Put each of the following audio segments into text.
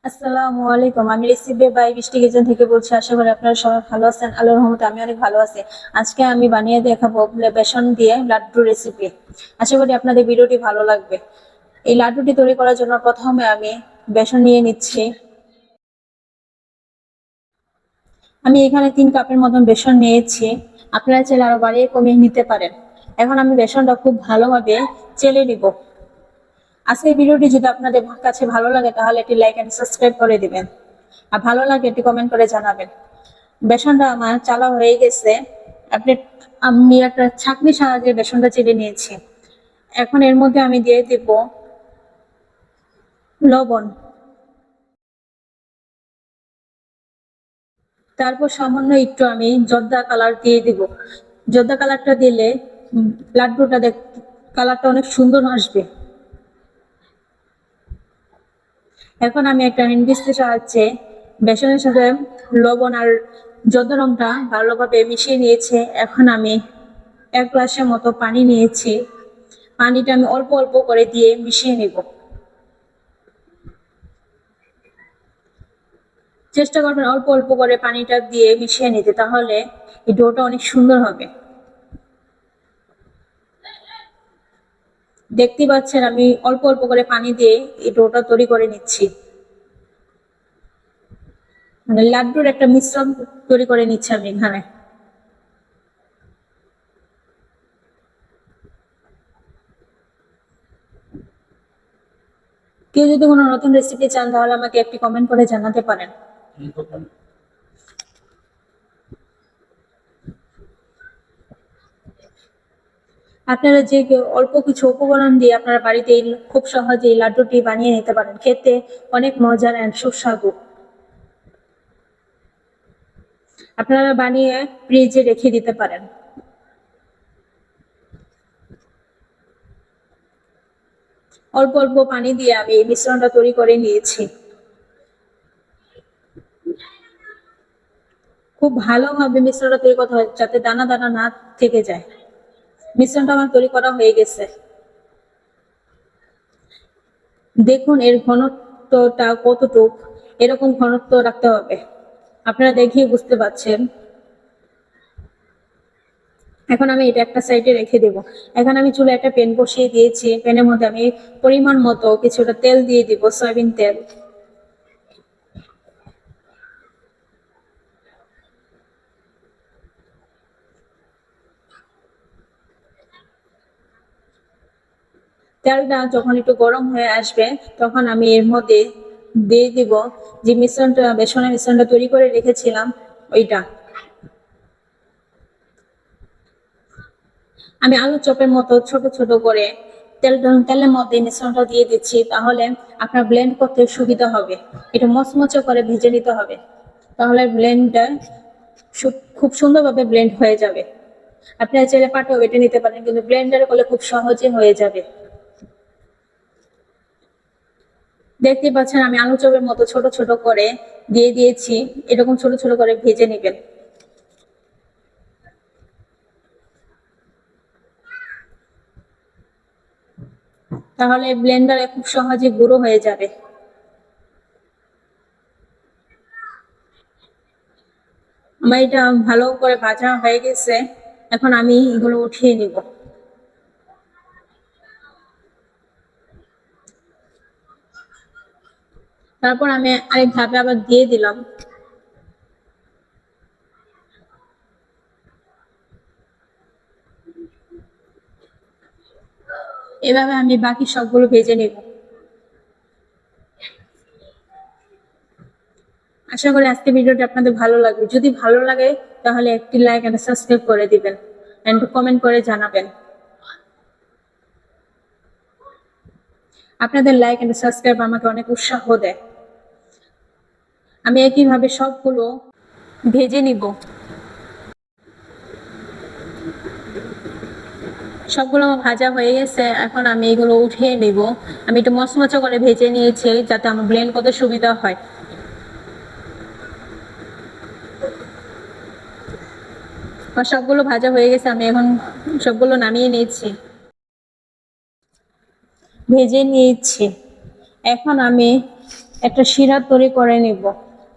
আসসালামু আলাইকুম। আমি রেসিপি বাই বৃষ্টি কিচেন থেকে বলছি। আশা করি আপনারা সবাই ভালো আছেন। আল্লাহর রহমতে আমি অনেক ভালো আছি। আজকে আমি বানিয়ে দেখাবো বেসন দিয়ে লাড্ডু রেসিপি। আশা করি আপনাদের ভিডিওটি ভালো লাগবে। এই লাড্ডুটি তৈরি করার জন্য প্রথমে আমি বেসন নিয়ে নিচ্ছি। আমি এখানে 3 কাপের মতন বেসন নিয়েছি। আপনারা চাইলে আরো বাড়িয়ে কমিয়ে নিতে পারেন। এখন আমি বেসনটা খুব ভালোভাবে চেলে নিব। আজকের ভিডিওটি যদি আপনাদের কাছে ভালো লাগে তাহলে একটি লাইক এন্ড সাবস্ক্রাইব করে দিবেন, আর ভালো লাগে একটি কমেন্ট করে জানাবেন। বেসনটা আমার চালা হয়ে গেছে। আপনি আমি একটা ছাঁকনির সাহায্যে বেসনটা চেলে নিয়েছি। এখন এর মধ্যে আমি দিয়ে দেব লবণ, তারপর সামান্য একটু আমি জর্দা কালার দিয়ে দিব। জর্দা কালারটা দিলে লাড্ডুটা কালারটা অনেক সুন্দর আসবে। এখন আমি একটা হ্যান্ড বিস্কের সাহায্যে বেসনের সাথে লবণ আর জর্দা রংটা ভালোভাবে মিশিয়ে নিয়েছে। এখন আমি 1 গ্লাসের মতো পানি নিয়েছি। পানিটা আমি অল্প অল্প করে দিয়ে মিশিয়ে নেব। চেষ্টা করবেন অল্প অল্প করে পানিটা দিয়ে মিশিয়ে নিতে, তাহলে এই ডোটা অনেক সুন্দর হবে। দেখতে পাচ্ছেন আমি অল্প অল্প করে পানি দিয়ে এই ডোটা তৈরি করে নিচ্ছি। মানে লাড্ডুর একটা মিশ্রণ তৈরি করে নিচ্ছি আমি এখানে। কেউ যদি কোনো নতুন রেসিপি চান তাহলে আমাকে একটি কমেন্ট করে জানাতে পারেন। আপনারা যে কেউ অল্প কিছু উপকরণ দিয়ে আপনারা বাড়িতে খুব সহজে এই লাড্ডুটি বানিয়ে নিতে পারেন। খেতে অনেক মজার এন্ড সুস্বাদু। আপনারা বানিয়ে ফ্রিজে রেখে দিতে পারেন। অল্প অল্প পানি দিয়ে আমি এই মিশ্রণটা তৈরি করে নিয়েছি। খুব ভালোভাবে মিশ্রণটা তৈরি করতে হয় যাতে দানা দানা না থেকে যায়। মিশ্রণটা আমার তৈরি করা হয়ে গেছে। দেখুন এর ঘনত্বটা কতটুক, এরকম ঘনত্ব রাখতে হবে। আপনারা দেখিয়ে বুঝতে পারছেন। এখন আমি এটা একটা সাইডে রেখে দেব। এখন আমি চুলায় একটা প্যান বসিয়ে দিয়েছি। প্যানের মধ্যে আমি পরিমাণ মতো কিছুটা তেল দিয়ে দিব, সয়াবিন তেল। তেলটা যখন একটু গরম হয়ে আসবে তখন আমি এর মধ্যে দিয়ে দিব যে মিশ্রণটা, বেসনের মিশ্রণটা তৈরি করে রেখেছিলাম ওইটা। আমি আলু চপের মতো ছোট ছোট করে তেলের মধ্যে মিশ্রণটা দিয়ে দিচ্ছি, তাহলে আপনার ব্লেন্ড করতে সুবিধা হবে। এটা মচমচে করে ভেজে নিতে হবে, তাহলে ব্লেন্ডটা খুব সুন্দরভাবে ব্লেন্ড হয়ে যাবে। আপনারা চাইলে পাটাও বেটে নিতে পারেন, কিন্তু ব্লেন্ডারে করলে খুব সহজে হয়ে যাবে। দেখতে পাচ্ছেন আমি আলু চপের মতো ছোট ছোট করে দিয়ে দিয়েছি। এরকম ছোট ছোট করে ভেজে নেবেন। তাহলে ব্লেন্ডারে খুব সহজে গুঁড়ো হয়ে যাবে। আমার এটা ভালো করে ভাজা হয়ে গেছে। এখন আমি এগুলো উঠিয়ে নিব। তারপর আমি আরেক ধাপে আবার দিয়ে দিলাম। এভাবে আমি বাকি সবগুলো ভেজে নেব। আশা করি আজকে ভিডিওটি আপনাদের ভালো লাগবে। যদি ভালো লাগে তাহলে একটি লাইক এন্ড সাবস্ক্রাইব করে দিবেন এন্ড কমেন্ট করে জানাবেন। আপনাদের লাইক এন্ড সাবস্ক্রাইব আমাকে অনেক উৎসাহ দেয়। আমি একইভাবে সবগুলো ভেজে নিব। সবগুলো ভাজা হয়ে গেছে। এখন আমি এগুলো উঠিয়ে নিব। আমি একটু মচমচে করে ভেজে নিয়েছি যাতে আমার ব্লেন্ড করতে সুবিধা হয়। সবগুলো ভাজা হয়ে গেছে, আমি এখন সবগুলো নামিয়ে নিয়েছি, ভেজে নিয়েছি। এখন আমি একটা শিরা তৈরি করে নিব।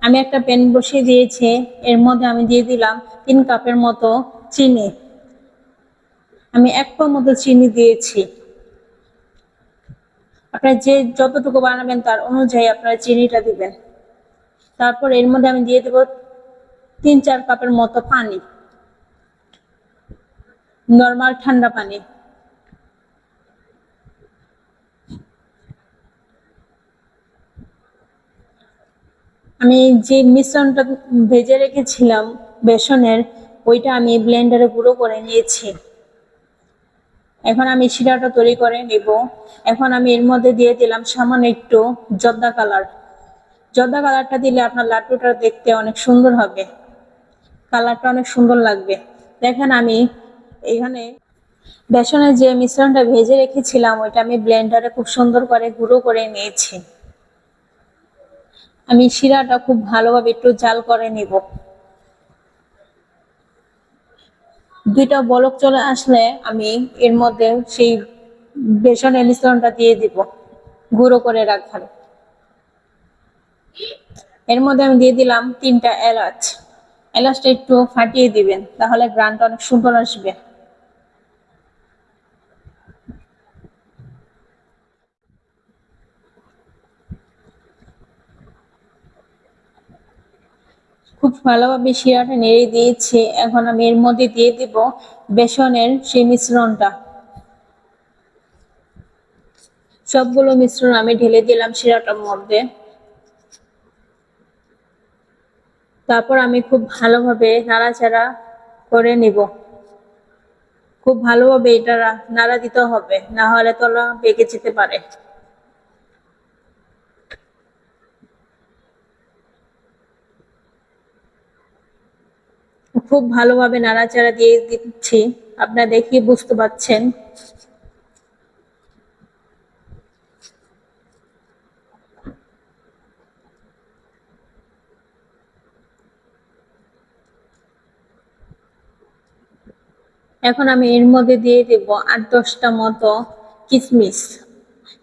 আমি একটা প্যান বসিয়ে দিয়েছি, এর মধ্যে আমি দিয়ে দিলাম 3 কাপের মতো চিনি। আমি 1 পা মতো চিনি দিয়েছি। আপনারা যে যতটুকু বানাবেন তার অনুযায়ী আপনারা চিনিটা দিবেন। তারপর এর মধ্যে আমি দিয়ে দেব 3-4 কাপের মতো পানি, নরমাল ঠান্ডা পানি। আমি যে মিশ্রণটা ভেজে রেখেছিলাম বেসনের, ওইটা আমি ব্লেন্ডারে গুঁড়ো করে নিয়েছি। এখন আমি শিরাটা তৈরি করে নিব। এখন আমি এর মধ্যে দিয়ে দিলাম সামান্য একটু জর্দা কালার। জর্দা কালারটা দিলে আপনার লাড্ডুটা দেখতে অনেক সুন্দর হবে, কালারটা অনেক সুন্দর লাগবে। দেখেন আমি এখানে বেসনের যে মিশ্রণটা ভেজে রেখেছিলাম ওইটা আমি ব্লেন্ডারে খুব সুন্দর করে গুঁড়ো করে নিয়েছি। আমি শিরাটা খুব ভালোভাবে একটু জাল করে নিব। 2টা বলক চলে আসলে আমি এর মধ্যে সেই বেসনের মিশ্রণটা দিয়ে দিব, গুঁড়ো করে রাখার। এর মধ্যে আমি দিয়ে দিলাম 3টা এলাচ। এলাচটা একটু ফাটিয়ে দিবেন, তাহলে ঘ্রাণটা অনেক সুন্দর আসবে। খুব ভালোভাবে শিরাটা নেড়ে দিয়েছি। এখন আমি এর মধ্যে দিয়ে দিব বেসনের সেই মিশ্রণটা। সবগুলো মিশ্রণ আমি ঢেলে দিলাম শিরাটার মধ্যে। তারপর আমি খুব ভালোভাবে নাড়াচাড়া করে নিব। খুব ভালোভাবে এটা নাড়া দিতে হবে, না হলে তলা পেকে যেতে পারে। খুব ভালোভাবে নাড়াচাড়া দিয়ে দিচ্ছি, আপনারা দেখিয়ে বুঝতে পারছেন। এখন আমি এর মধ্যে দিয়ে দেব 8-10টা মতো কিশমিশ।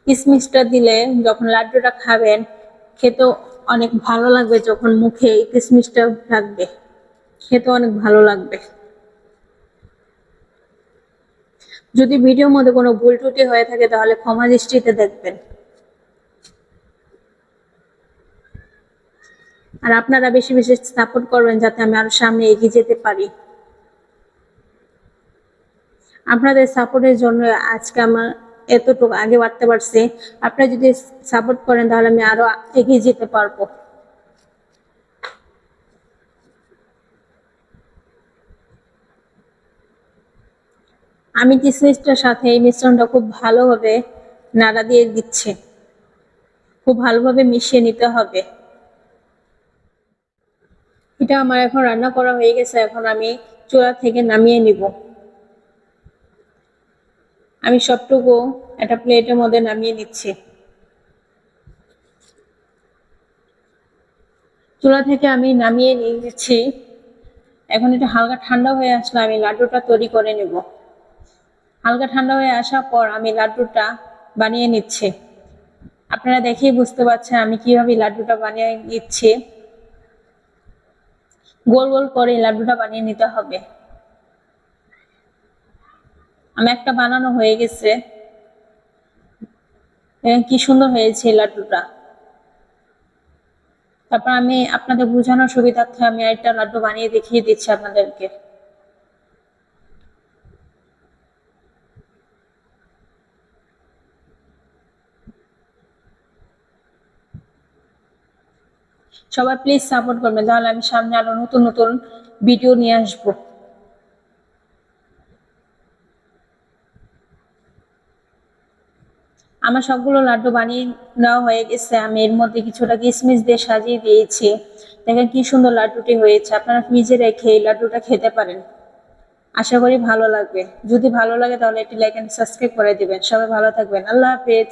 কিশমিশটা দিলে যখন লাড্ডুটা খাবেন খেতে অনেক ভালো লাগবে, যখন মুখে এই কিশমিশটা থাকবে খেতে অনেক ভালো লাগবে। যদি ভিডিওর মধ্যে কোনো ভুল ত্রুটি হয়ে থাকে তাহলে ক্ষমা দৃষ্টিতে দেখবেন। আর আপনারা বেশি বেশি সাপোর্ট করবেন যাতে আমি আরো সামনে এগিয়ে যেতে পারি। আপনাদের সাপোর্টের জন্য আজকে আমার এতটুকু আগে বাড়তে পারছি। আপনারা যদি সাপোর্ট করেন তাহলে আমি আরো এগিয়ে যেতে পারবো। আমি কিশমিশটার সাথে এই মিশ্রণটা খুব ভালোভাবে নাড়া দিয়ে দিচ্ছি। খুব ভালোভাবে মিশিয়ে নিতে হবে। এটা আমার এখন রান্না করা হয়ে গেছে। এখন আমি চুলা থেকে নামিয়ে নিব। আমি সবটুকু একটা প্লেটের মধ্যে নামিয়ে নিচ্ছি। চুলা থেকে আমি নামিয়ে নিয়েছি। এখন এটা হালকা ঠান্ডা হয়ে আসলে আমি লাড্ডুটা তৈরি করে নেব। হালকা ঠান্ডা হয়ে আসার পর আমি লাড্ডুটা বানিয়ে নিচ্ছি। আপনারা দেখেই বুঝতে পারছেন আমি কিভাবে লাড্ডুটা বানিয়ে নিচ্ছি। গোল গোল করে লাড্ডুটা বানিয়ে নিতে হবে। আমি একটা বানানো হয়ে গেছে। কি সুন্দর হয়েছে লাড্ডুটা। তারপর আমি আপনাদের বোঝানোর সুবিধার্থে আমি একটা লাড্ডু বানিয়ে দেখিয়ে দিচ্ছি আপনাদেরকে। সবাই প্লিজ সাপোর্ট করবেন, তাহলে আমি সামনে আরো নতুন নতুন ভিডিও নিয়ে আসবো। আমার সবগুলো লাড্ডু বানিয়ে নেওয়া হয়ে গেছে। আমি এর মধ্যে কিছুটা কিশমিশ দিয়ে সাজিয়ে দিয়েছি। দেখেন কি সুন্দর লাড্ডুটি হয়েছে। আপনারা ফ্রিজে রেখে এই লাড্ডুটা খেতে পারেন, আশা করি ভালো লাগবে। যদি ভালো লাগে তাহলে একটি লাইক এন্ড সাবস্ক্রাইব করে দিবেন। সবাই ভালো থাকবেন। আল্লাহ হাফেজ।